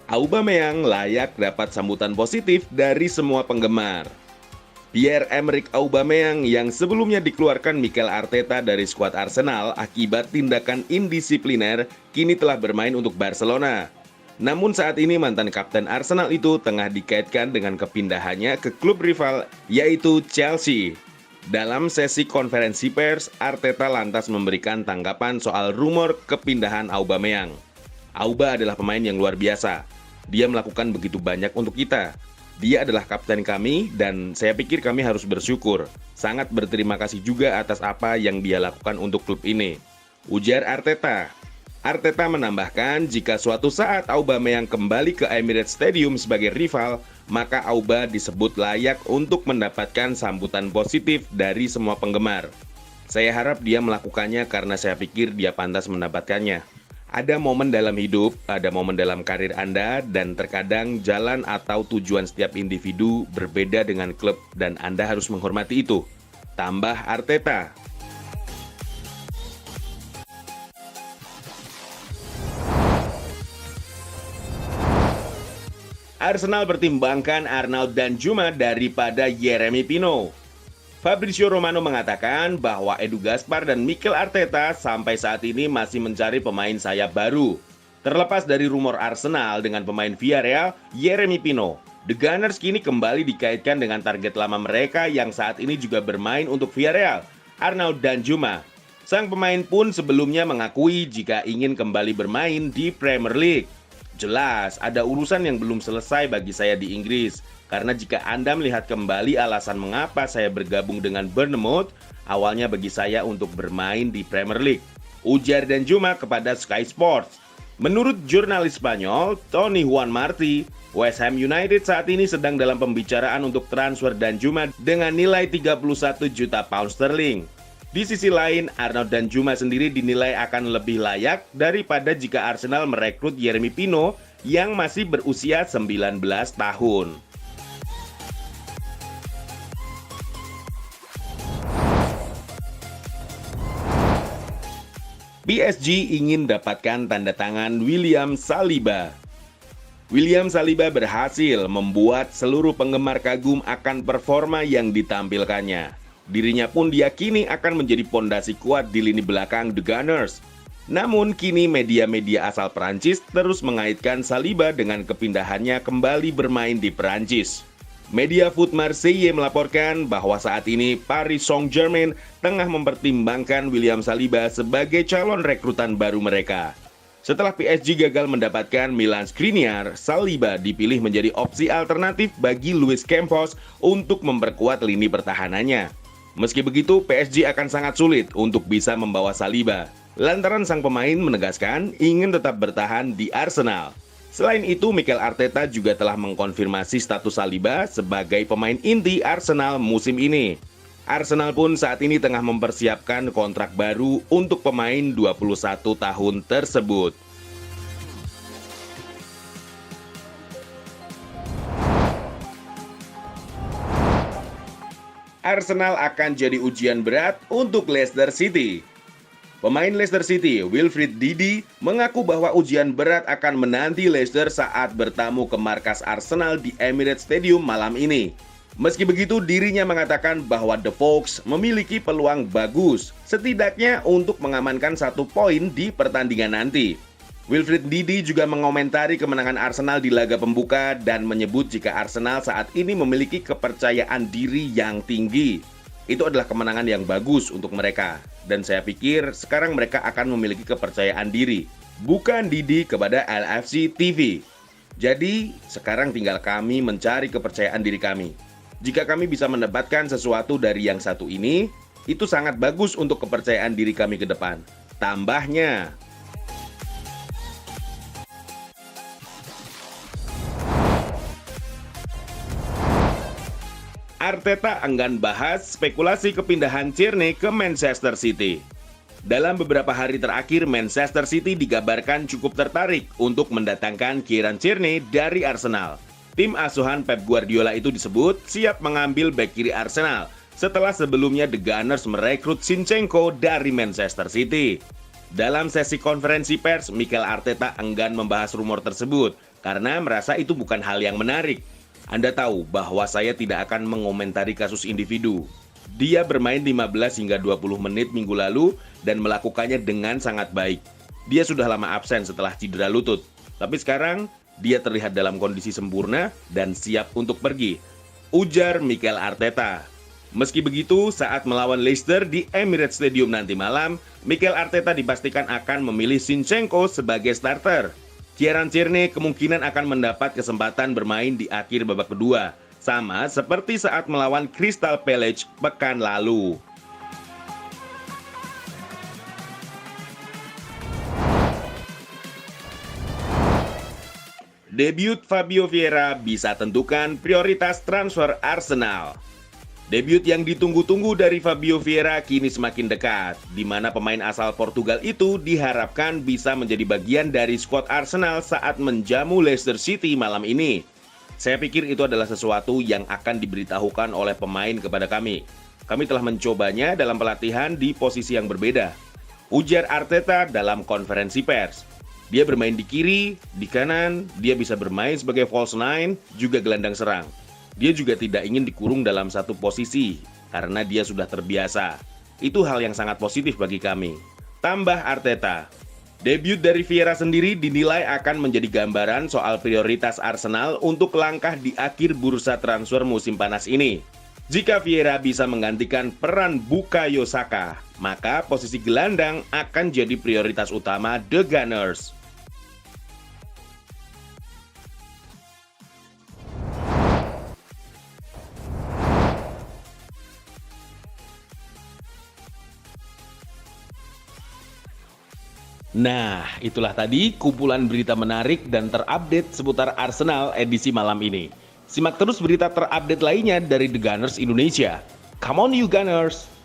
Aubameyang layak dapat sambutan positif dari semua penggemar. Pierre-Emerick Aubameyang yang sebelumnya dikeluarkan Mikel Arteta dari skuad Arsenal akibat tindakan indisipliner, kini telah bermain untuk Barcelona. Namun saat ini mantan kapten Arsenal itu tengah dikaitkan dengan kepindahannya ke klub rival yaitu Chelsea. Dalam sesi konferensi pers, Arteta lantas memberikan tanggapan soal rumor kepindahan Aubameyang. Auba adalah pemain yang luar biasa. Dia melakukan begitu banyak untuk kita. Dia adalah kapten kami dan saya pikir kami harus bersyukur. Sangat berterima kasih juga atas apa yang dia lakukan untuk klub ini. Ujar Arteta. Arteta menambahkan jika suatu saat Aubameyang kembali ke Emirates Stadium sebagai rival, maka Auba disebut layak untuk mendapatkan sambutan positif dari semua penggemar. Saya harap dia melakukannya karena saya pikir dia pantas mendapatkannya. Ada momen dalam hidup, ada momen dalam karir Anda, dan terkadang jalan atau tujuan setiap individu berbeda dengan klub dan Anda harus menghormati itu. Tambah Arteta. Arsenal pertimbangkan Arnaud Danjuma daripada Yeremy Pino. Fabrizio Romano mengatakan bahwa Edu Gaspar dan Mikel Arteta sampai saat ini masih mencari pemain sayap baru. Terlepas dari rumor Arsenal dengan pemain Villarreal, Yeremy Pino, The Gunners kini kembali dikaitkan dengan target lama mereka yang saat ini juga bermain untuk Villarreal, Arnaud Danjuma. Sang pemain pun sebelumnya mengakui jika ingin kembali bermain di Premier League. Jelas, ada urusan yang belum selesai bagi saya di Inggris. Karena jika Anda melihat kembali alasan mengapa saya bergabung dengan Bournemouth, awalnya bagi saya untuk bermain di Premier League. Ujar Danjuma kepada Sky Sports. Menurut jurnalis Spanyol, Tony Juan Martí, West Ham United saat ini sedang dalam pembicaraan untuk transfer Danjuma dengan nilai 31 juta pound sterling. Di sisi lain, Arnaud Danjuma sendiri dinilai akan lebih layak daripada jika Arsenal merekrut Yeremy Pino yang masih berusia 19 tahun. PSG ingin dapatkan tanda tangan William Saliba. William Saliba berhasil membuat seluruh penggemar kagum akan performa yang ditampilkannya. Dirinya pun diyakini akan menjadi pondasi kuat di lini belakang The Gunners. Namun kini media-media asal Perancis terus mengaitkan Saliba dengan kepindahannya kembali bermain di Perancis. Media Foot Marseille melaporkan bahwa saat ini Paris Saint-Germain tengah mempertimbangkan William Saliba sebagai calon rekrutan baru mereka. Setelah PSG gagal mendapatkan Milan Skriniar, Saliba dipilih menjadi opsi alternatif bagi Luis Campos untuk memperkuat lini pertahanannya. Meski begitu, PSG akan sangat sulit untuk bisa membawa Saliba. Lantaran sang pemain menegaskan ingin tetap bertahan di Arsenal. Selain itu, Mikel Arteta juga telah mengkonfirmasi status Saliba sebagai pemain inti Arsenal musim ini. Arsenal pun saat ini tengah mempersiapkan kontrak baru untuk pemain 21 tahun tersebut. Arsenal akan jadi ujian berat untuk Leicester City. Pemain Leicester City, Wilfried Ndidi, mengaku bahwa ujian berat akan menanti Leicester saat bertamu ke markas Arsenal di Emirates Stadium malam ini. Meski begitu, dirinya mengatakan bahwa The Fox memiliki peluang bagus, setidaknya untuk mengamankan 1 poin di pertandingan nanti. Wilfried Ndidi juga mengomentari kemenangan Arsenal di laga pembuka dan menyebut jika Arsenal saat ini memiliki kepercayaan diri yang tinggi. Itu adalah kemenangan yang bagus untuk mereka. Dan saya pikir sekarang mereka akan memiliki kepercayaan diri. Bukan Didi kepada LFC TV. Jadi sekarang tinggal kami mencari kepercayaan diri kami. Jika kami bisa mendapatkan sesuatu dari yang satu ini, itu sangat bagus untuk kepercayaan diri kami ke depan. Tambahnya, Arteta enggan bahas spekulasi kepindahan Tierney ke Manchester City. Dalam beberapa hari terakhir, Manchester City digambarkan cukup tertarik untuk mendatangkan Kieran Tierney dari Arsenal. Tim asuhan Pep Guardiola itu disebut siap mengambil bek kiri Arsenal setelah sebelumnya The Gunners merekrut Zinchenko dari Manchester City. Dalam sesi konferensi pers, Mikel Arteta enggan membahas rumor tersebut karena merasa itu bukan hal yang menarik. Anda tahu bahwa saya tidak akan mengomentari kasus individu. Dia bermain 15 hingga 20 menit minggu lalu dan melakukannya dengan sangat baik. Dia sudah lama absen setelah cedera lutut, tapi sekarang dia terlihat dalam kondisi sempurna dan siap untuk pergi, ujar Mikel Arteta. Meski begitu, saat melawan Leicester di Emirates Stadium nanti malam, Mikel Arteta dipastikan akan memilih Zinchenko sebagai starter. Kieran Tierney kemungkinan akan mendapat kesempatan bermain di akhir babak kedua, sama seperti saat melawan Crystal Palace pekan lalu. Debut Fabio Vieira bisa tentukan prioritas transfer Arsenal. Debut yang ditunggu-tunggu dari Fabio Vieira kini semakin dekat, di mana pemain asal Portugal itu diharapkan bisa menjadi bagian dari skuad Arsenal saat menjamu Leicester City malam ini. Saya pikir itu adalah sesuatu yang akan diberitahukan oleh pemain kepada kami. Kami telah mencobanya dalam pelatihan di posisi yang berbeda, ujar Arteta dalam konferensi pers. Dia bermain di kiri, di kanan, dia bisa bermain sebagai false nine, juga gelandang serang. Dia juga tidak ingin dikurung dalam satu posisi, karena dia sudah terbiasa. Itu hal yang sangat positif bagi kami, tambah Arteta. Debut dari Vieira sendiri dinilai akan menjadi gambaran soal prioritas Arsenal untuk langkah di akhir bursa transfer musim panas ini. Jika Vieira bisa menggantikan peran Bukayo Saka, maka posisi gelandang akan jadi prioritas utama The Gunners. Nah, itulah tadi kumpulan berita menarik dan terupdate seputar Arsenal edisi malam ini. Simak terus berita terupdate lainnya dari The Gunners Indonesia. Come on you Gunners!